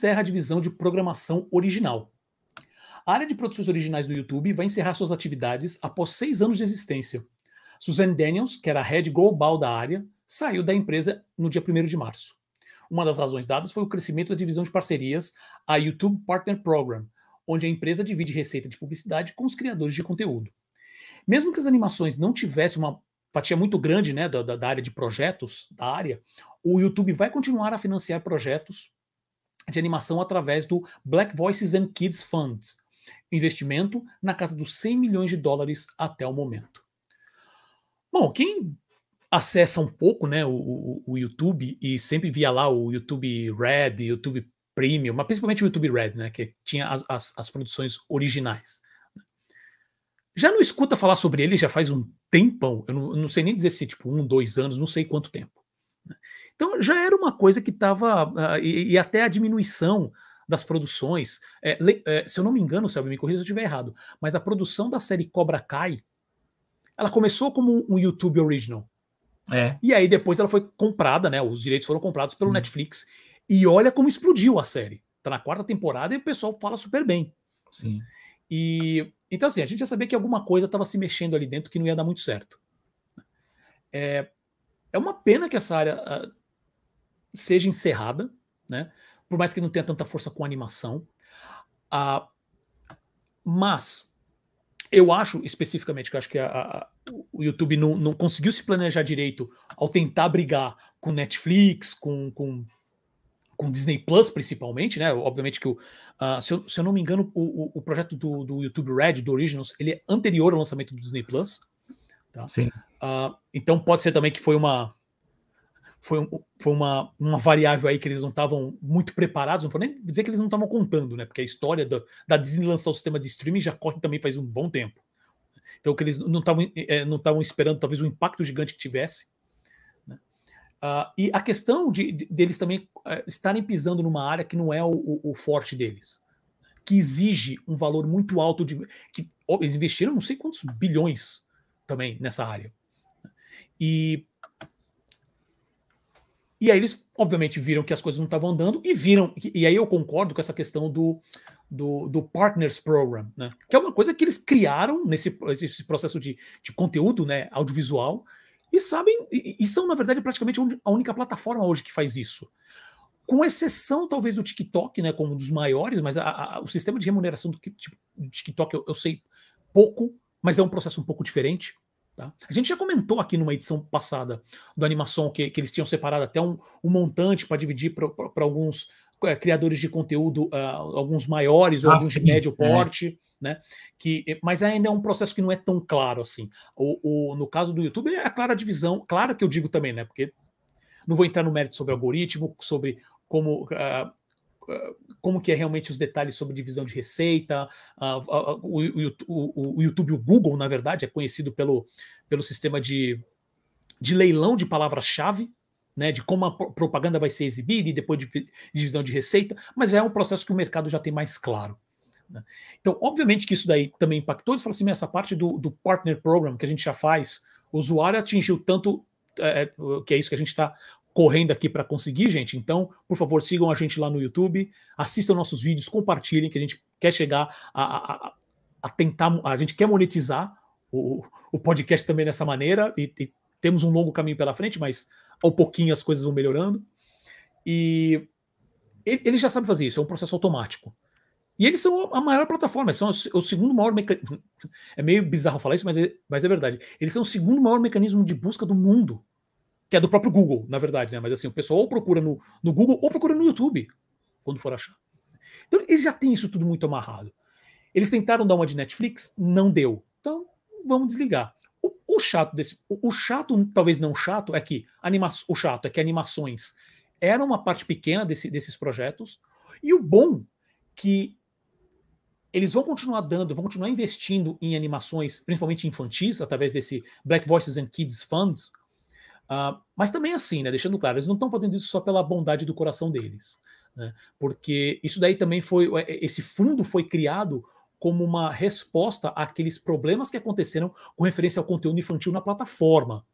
encerra a divisão de programação original. A área de produções originais do YouTube vai encerrar suas atividades após 6 anos de existência. Suzanne Daniels, que era a head global da área, saiu da empresa no dia 1º de março. Uma das razões dadas foi o crescimento da divisão de parcerias, a YouTube Partner Program, onde a empresa divide receita de publicidade com os criadores de conteúdo. Mesmo que as animações não tivessem uma fatia muito grande, né, da área de projetos da área, o YouTube vai continuar a financiar projetos de animação através do Black Voices and Kids Funds, investimento na casa dos 100 milhões de dólares até o momento. Bom, quem acessa um pouco, né, o YouTube e sempre via lá o YouTube Red, YouTube Premium, mas principalmente o YouTube Red, né, que tinha as produções originais. Já não escuta falar sobre ele já faz um tempão, eu não sei nem dizer se tipo 1, 2 anos, não sei quanto tempo. Então já era uma coisa que estava, e até a diminuição das produções, se eu não me engano, Selby, me corrija se eu estiver errado, mas a produção da série Cobra Kai, ela começou como um YouTube Original. E aí depois ela foi comprada, né? Os direitos foram comprados pelo Netflix. E olha como explodiu a série. Tá na 4ª temporada e o pessoal fala super bem. Sim. E então assim, a gente já sabia que alguma coisa estava se mexendo ali dentro que não ia dar muito certo. É uma pena que essa área seja encerrada, né? Por mais que não tenha tanta força com a animação. Mas eu acho, especificamente, que eu acho que o YouTube não conseguiu se planejar direito ao tentar brigar com Netflix, com Disney Plus, principalmente, né? Obviamente que, se eu não me engano, o projeto do YouTube Red, do Originals, ele é anterior ao lançamento do Disney Plus. Tá? Sim. Então pode ser também que foi uma variável aí que eles não estavam muito preparados, não vou nem dizer que eles não estavam contando, né? Porque a história da Disney lançar o sistema de streaming já corre também faz um bom tempo. Então que eles não estavam esperando talvez o impacto gigante que tivesse. Né? E a questão deles também estarem pisando numa área que não é o forte deles, que exige um valor muito alto que eles investiram não sei quantos bilhões também nessa área. E aí eles, obviamente, viram que as coisas não estavam andando e aí eu concordo com essa questão do Partners Program, né? Que é uma coisa que eles criaram nesse processo de conteúdo, né, audiovisual, e são, na verdade, praticamente a única plataforma hoje que faz isso. Com exceção, talvez, do TikTok, né, como um dos maiores, mas o sistema de remuneração do TikTok eu sei pouco, mas é um processo um pouco diferente. Tá? A gente já comentou aqui numa edição passada do Animação que eles tinham separado até um montante para dividir para alguns criadores de conteúdo, alguns maiores ou alguns de médio porte, né? Mas ainda é um processo que não é tão claro assim. No caso do YouTube, é a clara divisão, claro que eu digo também, né? Porque não vou entrar no mérito sobre algoritmo, sobre como que é realmente os detalhes sobre divisão de receita. O YouTube, o Google, na verdade, é conhecido pelo sistema de leilão de palavras-chave, né, de como a propaganda vai ser exibida e depois de divisão de receita, mas é um processo que o mercado já tem mais claro. Né? Então, obviamente que isso daí também impactou. Eles falaram assim, essa parte do Partner Program que a gente já faz, o usuário atingiu tanto, que é isso que a gente está correndo aqui para conseguir, gente. Então, por favor, sigam a gente lá no YouTube, assistam nossos vídeos, compartilhem, que a gente quer chegar a tentar, a gente quer monetizar o podcast também dessa maneira, e temos um longo caminho pela frente, mas ao pouquinho as coisas vão melhorando. E eles já sabem fazer isso, é um processo automático. E eles são a maior plataforma, são o segundo maior mecanismo. É meio bizarro falar isso, mas é verdade. Eles são o segundo maior mecanismo de busca do mundo, que é do próprio Google, na verdade, né? Mas assim, o pessoal ou procura no Google ou procura no YouTube, quando for achar. Então, eles já têm isso tudo muito amarrado. Eles tentaram dar uma de Netflix, não deu. Então, vamos desligar. O chato, talvez não chato, é que animações eram uma parte pequena desses projetos, e o bom que eles vão continuar vão continuar investindo em animações, principalmente infantis, através desse Black Voices and Kids Funds, mas também assim, né, deixando claro, eles não estão fazendo isso só pela bondade do coração deles, né, porque isso daí também esse fundo foi criado como uma resposta àqueles problemas que aconteceram com referência ao conteúdo infantil na plataforma.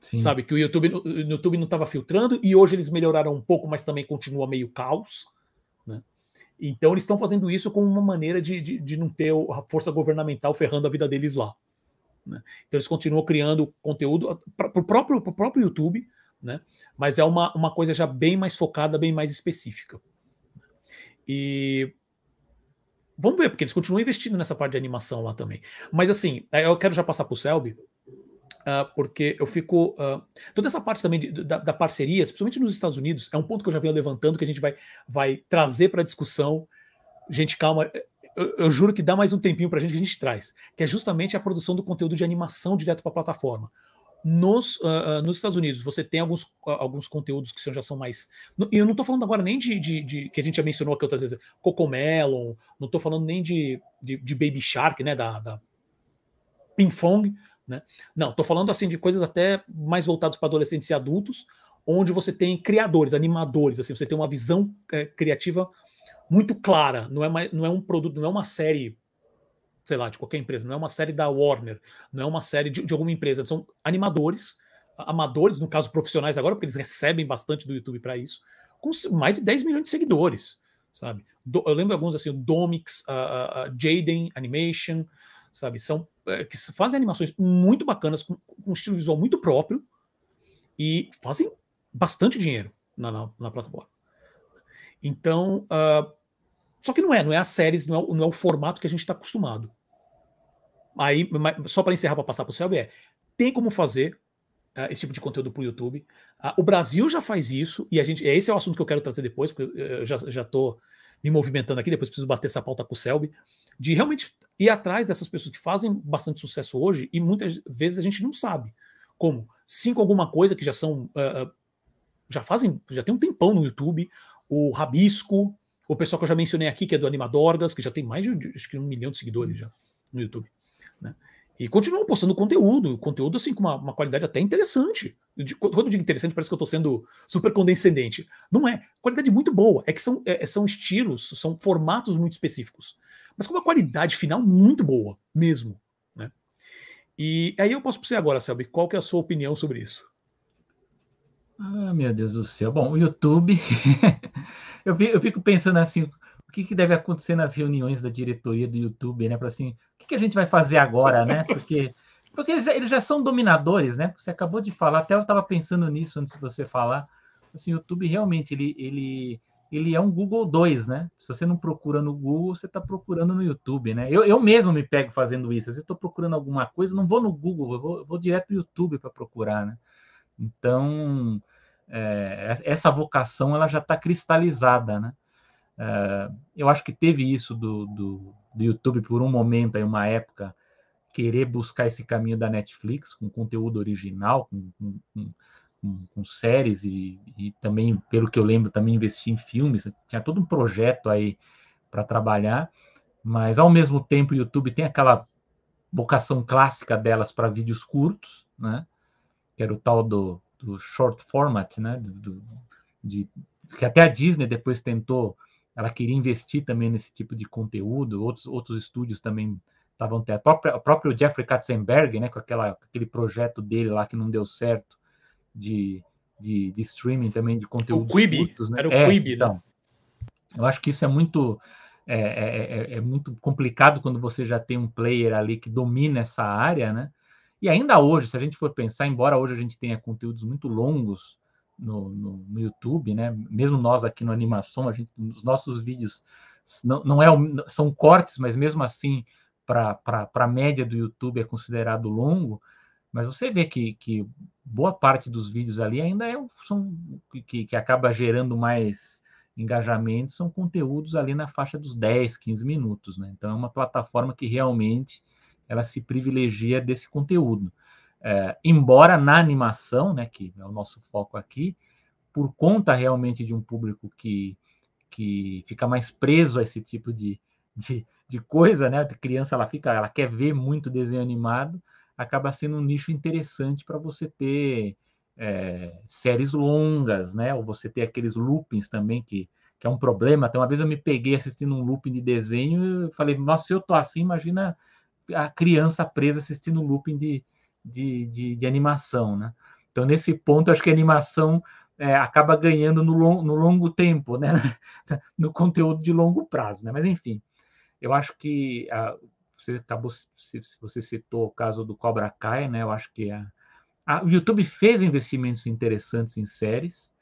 Sim. Sabe, que o YouTube não estava filtrando, e hoje eles melhoraram um pouco, mas também continua meio caos, né? Então eles estão fazendo isso como uma maneira de não ter a força governamental ferrando a vida deles lá. Né? Então eles continuam criando conteúdo para o próprio YouTube, né? Mas é uma coisa já bem mais focada, bem mais específica. E vamos ver, porque eles continuam investindo nessa parte de animação lá também. Mas assim, eu quero já passar para o Selby, porque eu fico. Toda essa parte também da parceria, principalmente nos Estados Unidos, é um ponto que eu já venho levantando, que a gente vai trazer para a discussão. Gente, calma, eu juro que dá mais um tempinho para a gente traz, que é justamente a produção do conteúdo de animação direto para a plataforma. Nos Estados Unidos, você tem alguns conteúdos que já são mais. E eu não estou falando agora nem de que a gente já mencionou aqui outras vezes, Cocomelon, não estou falando nem de Baby Shark, né, da Pinkfong, né? Não, estou falando assim de coisas até mais voltadas para adolescentes e adultos, onde você tem criadores, animadores, assim, você tem uma visão criativa muito clara. Não é um produto, não é uma série, sei lá, de qualquer empresa, não é uma série da Warner, não é uma série de alguma empresa, são animadores, amadores, no caso profissionais agora, porque eles recebem bastante do YouTube para isso, com mais de 10 milhões de seguidores, sabe? Eu lembro alguns assim, o Domix, Jaden Animation, sabe? São que fazem animações muito bacanas, com um estilo visual muito próprio e fazem bastante dinheiro na plataforma. Então, só que não é as séries, não é o formato que a gente está acostumado. Aí, só para encerrar, para passar para o Selby, tem como fazer esse tipo de conteúdo para o YouTube. O Brasil já faz isso, e esse é o assunto que eu quero trazer depois, porque eu já estou me movimentando aqui, depois preciso bater essa pauta com o Selby, de realmente ir atrás dessas pessoas que fazem bastante sucesso hoje, e muitas vezes a gente não sabe. Como 5 alguma coisa que já são. Já tem um tempão no YouTube, o Rabisco, o pessoal que eu já mencionei aqui, que é do Animadorgas, que já tem mais de acho que 1 milhão de seguidores já no YouTube. Né? E continuam postando conteúdo assim, com uma qualidade até interessante. Quando eu digo interessante, parece que eu estou sendo super condescendente. Não é. Qualidade muito boa. É que são estilos, são formatos muito específicos. Mas com uma qualidade final muito boa, mesmo. Né? E aí eu posso para você agora, Selby, qual que é a sua opinião sobre isso? Meu Deus do céu. Bom, o YouTube, eu fico pensando assim, o que deve acontecer nas reuniões da diretoria do YouTube, né? Para assim, o que a gente vai fazer agora, né? Porque eles já são dominadores, né? Você acabou de falar, até eu estava pensando nisso antes de você falar. Assim, o YouTube realmente ele é um Google 2, né? Se você não procura no Google, você está procurando no YouTube, né? Eu mesmo me pego fazendo isso. Se eu estou procurando alguma coisa, não vou no Google, eu vou direto no YouTube para procurar, né? Então, essa vocação ela já está cristalizada, né? Eu acho que teve isso do YouTube por um momento, aí uma época, querer buscar esse caminho da Netflix, com conteúdo original, com séries e também, pelo que eu lembro, também investir em filmes. Tinha todo um projeto aí para trabalhar, mas ao mesmo tempo o YouTube tem aquela vocação clássica delas para vídeos curtos, né? Que era o tal do short format, né? Que até a Disney depois tentou, ela queria investir também nesse tipo de conteúdo, outros estúdios também estavam tendo. O próprio Jeffrey Katzenberg, né? Com aquele projeto dele lá que não deu certo, de streaming também de O conteúdos Quibi, curtos, né? era o Quibi, né? Então, eu acho que isso é muito muito complicado quando você já tem um player ali que domina essa área, né? E ainda hoje, se a gente for pensar, embora hoje a gente tenha conteúdos muito longos no YouTube, né? Mesmo nós aqui no Animação, os nossos vídeos são cortes, mas mesmo assim, para a média do YouTube é considerado longo. Mas você vê que boa parte dos vídeos ali ainda são que acaba gerando mais engajamento, são conteúdos ali na faixa dos 10, 15 minutos, né? Então é uma plataforma que realmente ela se privilegia desse conteúdo. Embora na animação, né, que é o nosso foco aqui, por conta realmente de um público que fica mais preso a esse tipo de coisa, né? A criança ela quer ver muito desenho animado, acaba sendo um nicho interessante para você ter séries longas, né? Ou você ter aqueles loopings também, que é um problema. Até uma vez eu me peguei assistindo um looping de desenho e falei, nossa, se eu tô assim, imagina a criança presa assistindo um looping de animação, né? Então, nesse ponto, acho que a animação acaba ganhando no longo tempo, né? No conteúdo de longo prazo, né? Mas, enfim, eu acho que você citou o caso do Cobra Kai, né? Eu acho que o YouTube fez investimentos interessantes em séries,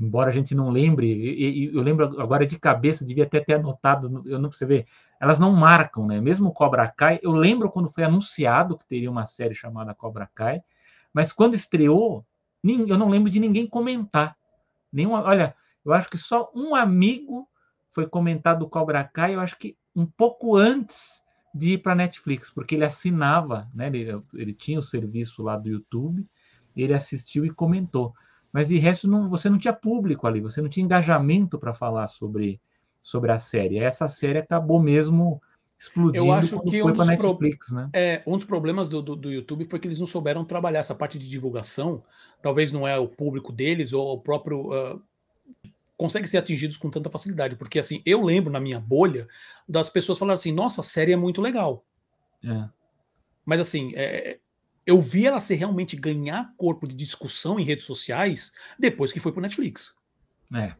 embora a gente não lembre, eu lembro agora de cabeça, devia até ter anotado, eu não, você vê, elas não marcam, né? Mesmo o Cobra Kai, eu lembro quando foi anunciado que teria uma série chamada Cobra Kai, mas quando estreou, eu não lembro de ninguém comentar. Olha, eu acho que só um amigo foi comentar do Cobra Kai, eu acho que um pouco antes de ir para a Netflix, porque ele assinava, né? Ele tinha o serviço lá do YouTube, ele assistiu e comentou. Mas de resto, você não tinha público ali, você não tinha engajamento para falar sobre a série. Essa série acabou mesmo Eu explodindo acho quando que foi para a Netflix, né? um dos problemas do YouTube foi que eles não souberam trabalhar essa parte de divulgação. Talvez não é o público deles ou o próprio. Consegue ser atingidos com tanta facilidade. Porque, assim, eu lembro na minha bolha das pessoas falando assim: nossa, a série é muito legal. É. Mas, assim, eu vi ela ser realmente ganhar corpo de discussão em redes sociais depois que foi pro Netflix. É.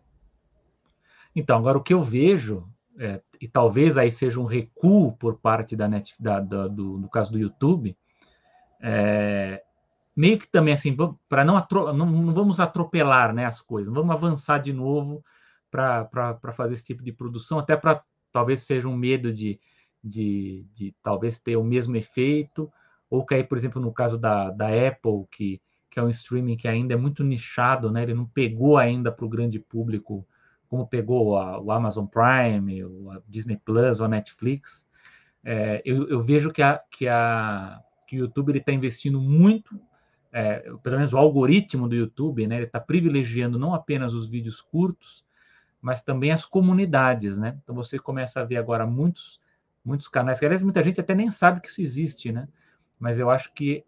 Então, agora o que eu vejo, e talvez aí seja um recuo por parte no caso do YouTube, meio que também assim, para não vamos atropelar, né, as coisas, não vamos avançar de novo para fazer esse tipo de produção, até para talvez seja um medo de talvez ter o mesmo efeito, ou cair, por exemplo, no caso da Apple, que é um streaming que ainda é muito nichado, né, ele não pegou ainda para o grande público, como pegou o Amazon Prime, o Disney Plus, ou a Netflix. Eu vejo que o YouTube está investindo muito, pelo menos o algoritmo do YouTube, né, ele está privilegiando não apenas os vídeos curtos, mas também as comunidades, né? Então você começa a ver agora muitos canais, que aliás muita gente até nem sabe que isso existe, né? Mas eu acho que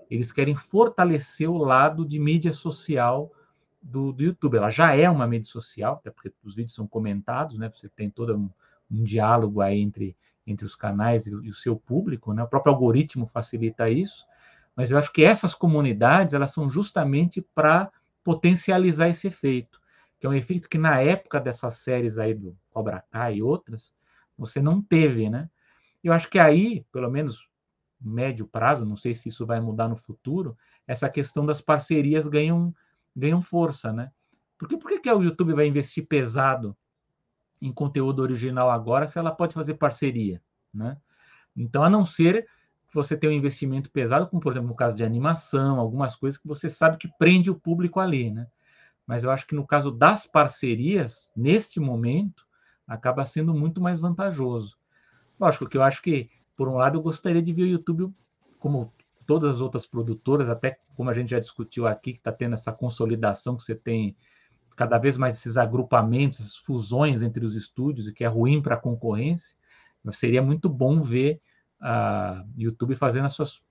eles querem fortalecer o lado de mídia social do YouTube. Ela já é uma mídia social, até porque os vídeos são comentados, né? Você tem todo um diálogo aí entre os canais e o seu público, né? O próprio algoritmo facilita isso, mas eu acho que essas comunidades, elas são justamente para potencializar esse efeito, que é um efeito que na época dessas séries aí do Cobra Kai e outras, você não teve, né? Eu acho que aí, pelo menos no médio prazo, não sei se isso vai mudar no futuro, essa questão das parcerias ganham força, né? Por que o YouTube vai investir pesado em conteúdo original agora se ela pode fazer parceria, né? Então, a não ser que você tenha um investimento pesado, como, por exemplo, no caso de animação, algumas coisas que você sabe que prende o público ali, né? Mas eu acho que no caso das parcerias, neste momento, acaba sendo muito mais vantajoso. Lógico que eu acho que, por um lado, eu gostaria de ver o YouTube como todas as outras produtoras, até como a gente já discutiu aqui, que está tendo essa consolidação, que você tem cada vez mais esses agrupamentos, essas fusões entre os estúdios, e que é ruim para a concorrência. Seria muito bom ver a YouTube fazendo as suas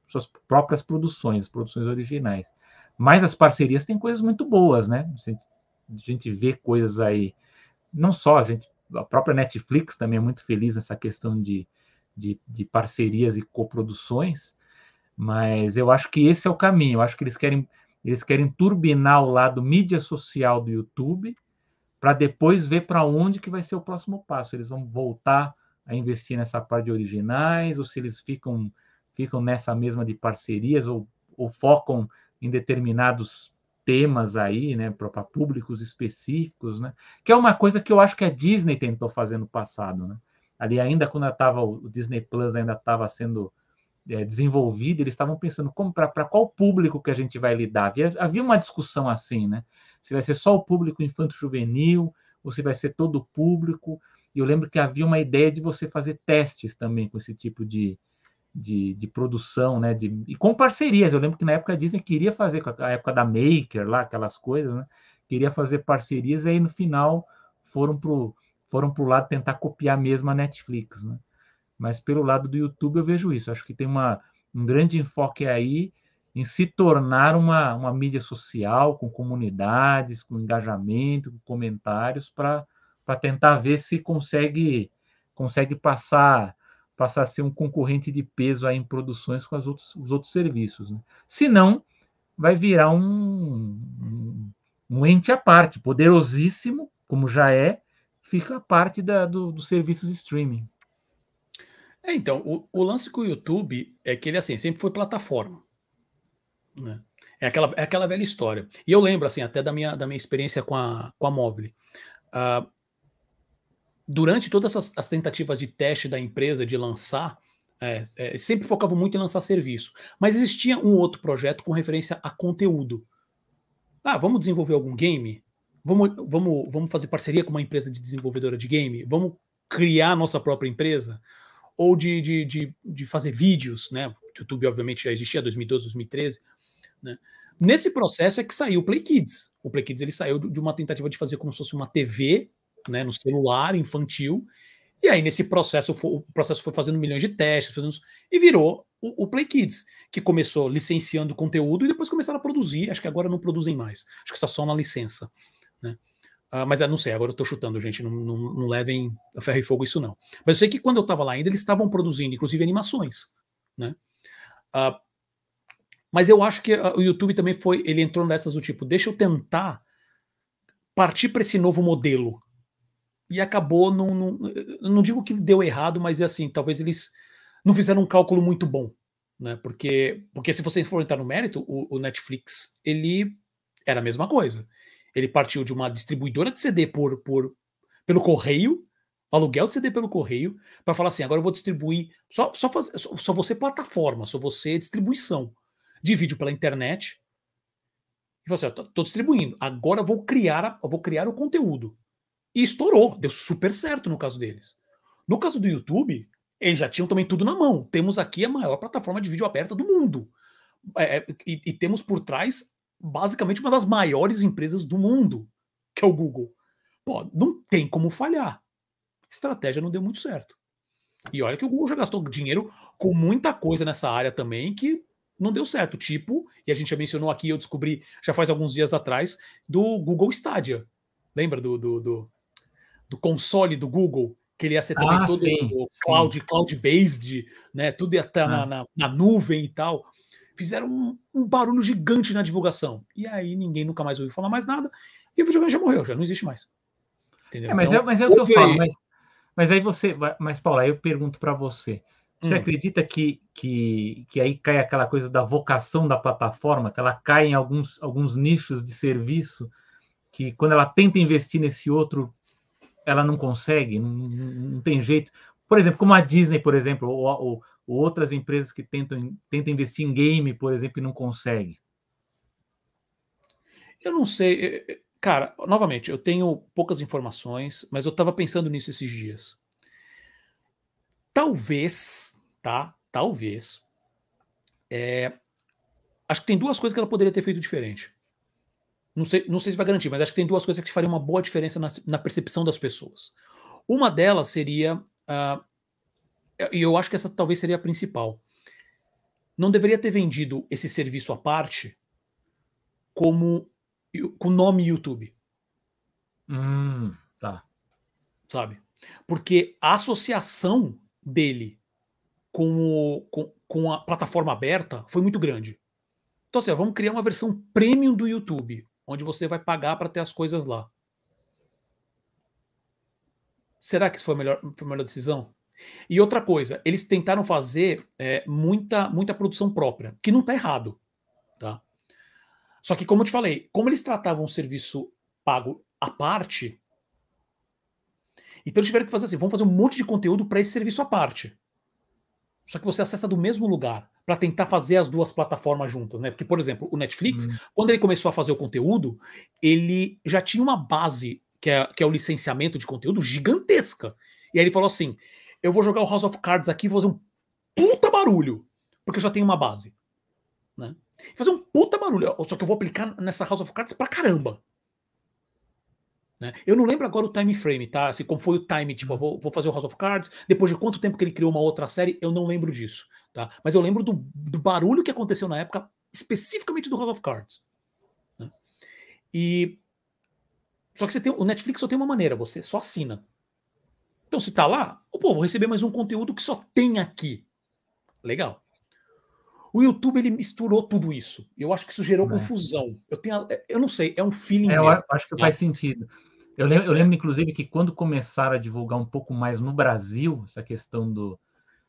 próprias produções originais. Mas as parcerias têm coisas muito boas, né? A gente vê coisas aí, não só a própria Netflix também é muito feliz nessa questão de parcerias e coproduções, mas eu acho que esse é o caminho. Eu acho que eles querem turbinar o lado mídia social do YouTube para depois ver para onde que vai ser o próximo passo. Eles vão voltar a investir nessa parte de originais, ou se eles ficam nessa mesma de parcerias, ou focam em determinados temas aí, né, para públicos específicos, né, que é uma coisa que eu acho que a Disney tentou fazer no passado, né, ali ainda quando o Disney Plus ainda estava sendo desenvolvido, eles estavam pensando para qual público que a gente vai lidar. Havia uma discussão assim, né? Se vai ser só o público infanto-juvenil, ou se vai ser todo o público. E eu lembro que havia uma ideia de você fazer testes também com esse tipo de produção, né? E com parcerias. Eu lembro que na época a Disney queria fazer, com a época da Maker, lá, aquelas coisas, né? Queria fazer parcerias, e aí no final foram pro lado tentar copiar mesmo a Netflix, né? Mas pelo lado do YouTube eu vejo isso. Acho que tem um grande enfoque aí em se tornar uma mídia social, com comunidades, com engajamento, com comentários, para tentar ver se consegue passar a ser um concorrente de peso aí em produções com os outros serviços, né? Se não, vai virar Um ente à parte, poderosíssimo, como já é, fica a parte dos serviços de streaming. Então, o lance com o YouTube é que ele assim, sempre foi plataforma. Né? É aquela velha história. E eu lembro assim, até da minha experiência com a Mobile. Durante todas as tentativas de teste da empresa de lançar, sempre focavam muito em lançar serviço. Mas existia um outro projeto com referência a conteúdo. Vamos desenvolver algum game? Vamos fazer parceria com uma empresa de desenvolvedora de game? Vamos criar nossa própria empresa? Ou de fazer vídeos, né? O YouTube, obviamente, já existia 2012, 2013. Né? Nesse processo é que saiu o Play Kids. O Play Kids ele saiu de uma tentativa de fazer como se fosse uma TV, né, no celular infantil. E aí, nesse processo, o processo foi fazendo milhões de testes, e virou o Play Kids, que começou licenciando conteúdo e depois começaram a produzir. Acho que agora não produzem mais. Acho que está só na licença. Né? Mas eu não sei, agora eu estou chutando, gente. Não levem a ferro e fogo isso, não. Mas eu sei que quando eu estava lá ainda, eles estavam produzindo, inclusive, animações. Né? Mas eu acho que o YouTube também ele entrou nessas do tipo, deixa eu tentar partir para esse novo modelo. E acabou, não digo que deu errado, mas é assim, talvez eles não fizeram um cálculo muito bom. Né? Porque se você for entrar no mérito, o Netflix, ele era a mesma coisa. Ele partiu de uma distribuidora de CD pelo correio, aluguel de CD pelo correio, para falar assim, agora eu vou distribuir, só você plataforma, só você distribuição de vídeo pela internet. E você, estou distribuindo, agora eu vou criar o conteúdo. E estourou, deu super certo no caso deles. No caso do YouTube, eles já tinham também tudo na mão. Temos aqui a maior plataforma de vídeo aberta do mundo. E temos por trás, basicamente, uma das maiores empresas do mundo, que é o Google. Pô, não tem como falhar. A estratégia não deu muito certo. E olha que o Google já gastou dinheiro com muita coisa nessa área também que não deu certo. Tipo, e a gente já mencionou aqui, eu descobri já faz alguns dias atrás, do Google Stadia. Lembra do console do Google? Que ele ia ser também todo sim. cloud-based, né? Tudo ia estar na nuvem e tal. Fizeram um barulho gigante na divulgação. E aí ninguém nunca mais ouviu falar mais nada. E o videogame já morreu, já não existe mais. Entendeu? Mas é o que eu falo. Mas aí Paula, aí eu pergunto para você. Você acredita que aí cai aquela coisa da vocação da plataforma, que ela cai em alguns nichos de serviço, que quando ela tenta investir nesse outro, ela não consegue, não tem jeito? Por exemplo, como a Disney, por exemplo, ou outras empresas que tentam investir em game, por exemplo, e não conseguem. Eu não sei. Cara, novamente, eu tenho poucas informações, mas eu estava pensando nisso esses dias. Talvez, tá? Talvez. Acho que tem duas coisas que ela poderia ter feito diferente. Não sei se vai garantir, mas acho que tem duas coisas que fariam uma boa diferença na percepção das pessoas. Uma delas seria. E eu acho que essa talvez seria a principal. Não deveria ter vendido esse serviço à parte com o nome YouTube. Tá. Sabe? Porque a associação dele com a plataforma aberta foi muito grande. Então, assim, vamos criar uma versão premium do YouTube, onde você vai pagar para ter as coisas lá. Será que isso foi a melhor decisão? E outra coisa, eles tentaram fazer muita produção própria, que não está errado. Tá? Só que, como eu te falei, como eles tratavam o serviço pago à parte, então eles tiveram que fazer assim, vamos fazer um monte de conteúdo para esse serviço à parte. Só que você acessa do mesmo lugar para tentar fazer as duas plataformas juntas, né? Porque, por exemplo, o Netflix, quando ele começou a fazer o conteúdo, ele já tinha uma base, que é o licenciamento de conteúdo, gigantesca. E aí ele falou assim, eu vou jogar o House of Cards aqui e vou fazer um puta barulho, porque eu já tenho uma base. Né? Fazer um puta barulho, só que eu vou aplicar nessa House of Cards pra caramba. Né? Eu não lembro agora o time frame, tá? Assim, como foi o time, tipo, eu vou fazer o House of Cards, depois de quanto tempo que ele criou uma outra série, eu não lembro disso, tá? Mas eu lembro do barulho que aconteceu na época, especificamente do House of Cards. Né? Só que o Netflix só tem uma maneira, você só assina. Então, se tá lá, vou receber mais um conteúdo que só tem aqui. Legal. O YouTube, ele misturou tudo isso. Eu acho que isso gerou confusão. Eu não sei, é um feeling eu meu. acho que faz sentido. Eu lembro, inclusive, que quando começaram a divulgar um pouco mais no Brasil, essa questão do...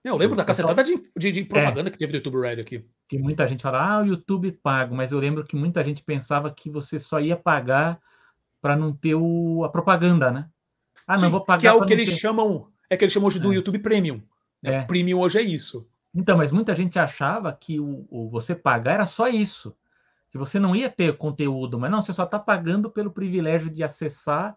Eu lembro da pessoal, cacetada de propaganda que teve do YouTube Red aqui. que muita gente fala, o YouTube pago, mas eu lembro que muita gente pensava que você só ia pagar para não ter a propaganda, né? Sim, não vou pagar que é o para que não eles ter... chamam, hoje do YouTube Premium. Né? O Premium hoje é isso. Então, mas muita gente achava que você pagar era só isso, que você não ia ter conteúdo, mas não, você só está pagando pelo privilégio de acessar,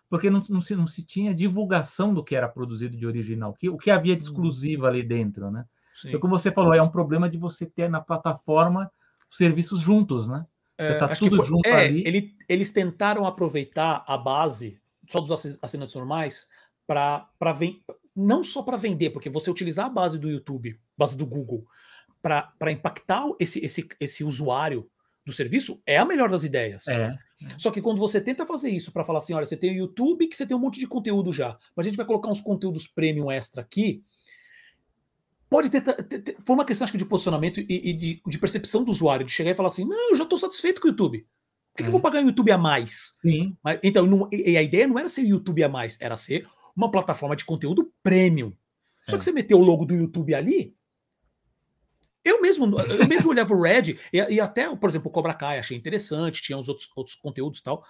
porque não se tinha divulgação do que era produzido de original, o que havia de exclusivo ali dentro, né? Sim. Então, como você falou, é um problema de você ter na plataforma os serviços juntos, né? Você está tudo junto ali. Eles tentaram aproveitar a base só dos assinantes normais para não só para vender, porque você utilizar a base do YouTube, base do Google, para impactar esse usuário do serviço é a melhor das ideias. Só que quando você tenta fazer isso para falar assim, olha, você tem o YouTube, que você tem um monte de conteúdo já, mas a gente vai colocar uns conteúdos premium extra aqui, pode ter foi uma questão, acho que, de posicionamento e de percepção do usuário, de chegar e falar assim, não, eu já estou satisfeito com o YouTube. Por que eu vou pagar o YouTube a mais? Sim. Mas, então, a ideia não era ser o YouTube a mais, era ser uma plataforma de conteúdo premium. Só que você meteu o logo do YouTube ali, eu mesmo olhava o Red, e até, por exemplo, o Cobra Kai, achei interessante, tinha os outros conteúdos e tal,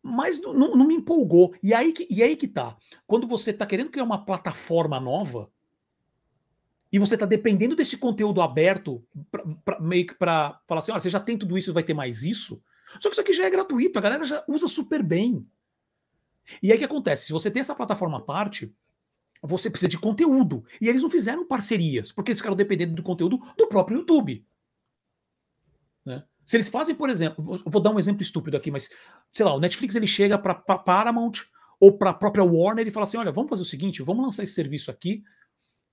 mas não me empolgou. E aí que tá. Quando você tá querendo criar uma plataforma nova, e você tá dependendo desse conteúdo aberto, meio que pra falar assim, olha, você já tem tudo isso, vai ter mais isso, só que isso aqui já é gratuito, a galera já usa super bem. E aí o que acontece? Se você tem essa plataforma à parte, você precisa de conteúdo. E eles não fizeram parcerias, porque eles ficaram dependendo do conteúdo do próprio YouTube. Né? Se eles fazem, por exemplo, vou dar um exemplo estúpido aqui, mas, sei lá, o Netflix ele chega para Paramount ou para a própria Warner e fala assim, olha, vamos fazer o seguinte, vamos lançar esse serviço aqui,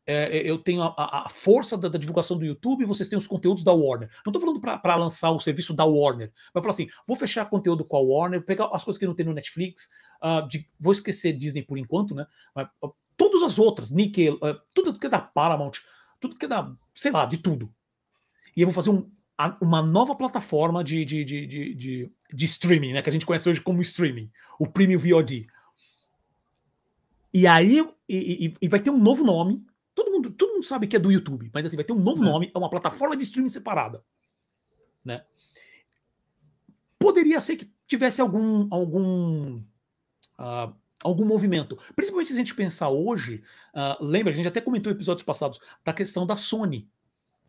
eu tenho a força da divulgação do YouTube e vocês têm os conteúdos da Warner. Não estou falando para lançar o serviço da Warner, mas falar assim, vou fechar conteúdo com a Warner, pegar as coisas que não tem no Netflix, vou esquecer Disney por enquanto, né? Mas, todas as outras, Nickel, tudo que é da Paramount, tudo que é da, sei lá, de tudo. E eu vou fazer uma nova plataforma de streaming, né? Que a gente conhece hoje como streaming, o Premium VOD. E aí vai ter um novo nome. Todo mundo sabe que é do YouTube, mas assim, vai ter um novo nome, é uma plataforma de streaming separada. Né? Poderia ser que tivesse algum movimento. Principalmente se a gente pensar hoje, lembra, a gente até comentou em episódios passados, da questão da Sony.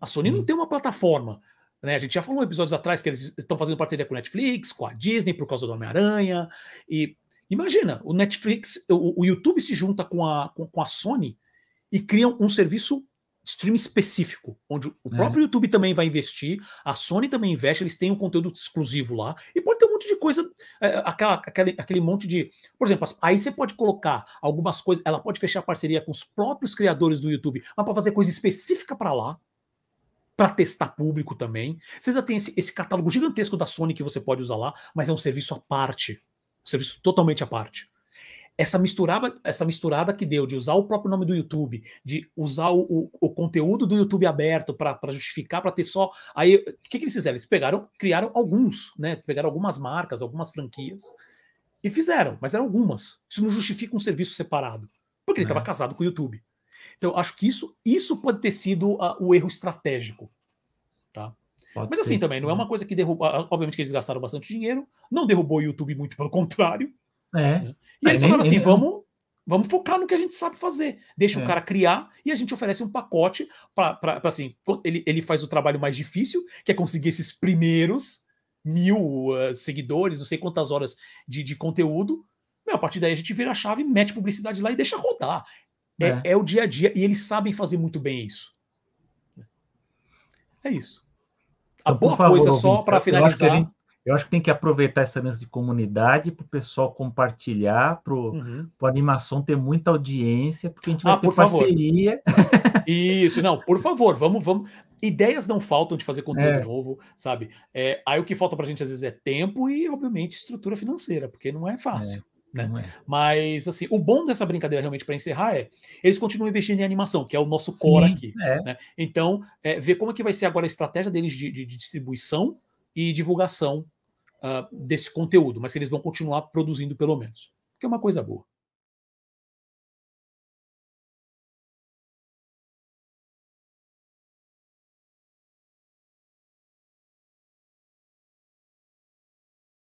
A Sony não tem uma plataforma. Né? A gente já falou em episódios atrás que eles estão fazendo parceria com a Netflix, com a Disney, por causa do Homem-Aranha. E imagina, o Netflix, o YouTube se junta com a Sony e criam um serviço streaming específico, onde o próprio YouTube também vai investir, a Sony também investe, eles têm um conteúdo exclusivo lá, e pode ter um monte de coisa, aquele monte de... Por exemplo, aí você pode colocar algumas coisas, ela pode fechar parceria com os próprios criadores do YouTube, mas para fazer coisa específica para lá, para testar público também. Você já tem esse catálogo gigantesco da Sony que você pode usar lá, mas é um serviço à parte, um serviço totalmente à parte. Essa misturada que deu de usar o próprio nome do YouTube, de usar o conteúdo do YouTube aberto para justificar, para ter só... Aí, o que eles fizeram? Eles criaram alguns, né? Pegaram algumas marcas, algumas franquias, e fizeram, mas eram algumas. Isso não justifica um serviço separado, porque ele estava casado com o YouTube. Então, acho que isso pode ter sido o erro estratégico. Tá? Mas assim, também, não é uma coisa que derrubou... Obviamente que eles gastaram bastante dinheiro, não derrubou o YouTube, muito pelo contrário. Né? E eles falaram assim, vamos focar no que a gente sabe fazer. Deixa o cara criar e a gente oferece um pacote para assim, ele faz o trabalho mais difícil, que é conseguir esses primeiros 1000 seguidores, não sei quantas horas de conteúdo. A partir daí a gente vira a chave, mete publicidade lá e deixa rodar. É o dia a dia e eles sabem fazer muito bem isso. É isso. A boa coisa, só para finalizar... Eu acho que tem que aproveitar essa mesa de comunidade para o pessoal compartilhar, para a animação ter muita audiência, porque a gente vai ter parceria. Isso, não, por favor, vamos. Ideias não faltam de fazer conteúdo novo, sabe? Aí o que falta para a gente às vezes é tempo e, obviamente, estrutura financeira, porque não é fácil. né? Não é. Mas, assim, o bom dessa brincadeira, realmente, para encerrar, eles continuam investindo em animação, que é o nosso core Sim, aqui. é. Né? Então, ver como é que vai ser agora a estratégia deles de distribuição e divulgação desse conteúdo, mas se eles vão continuar produzindo, pelo menos. Que é uma coisa boa.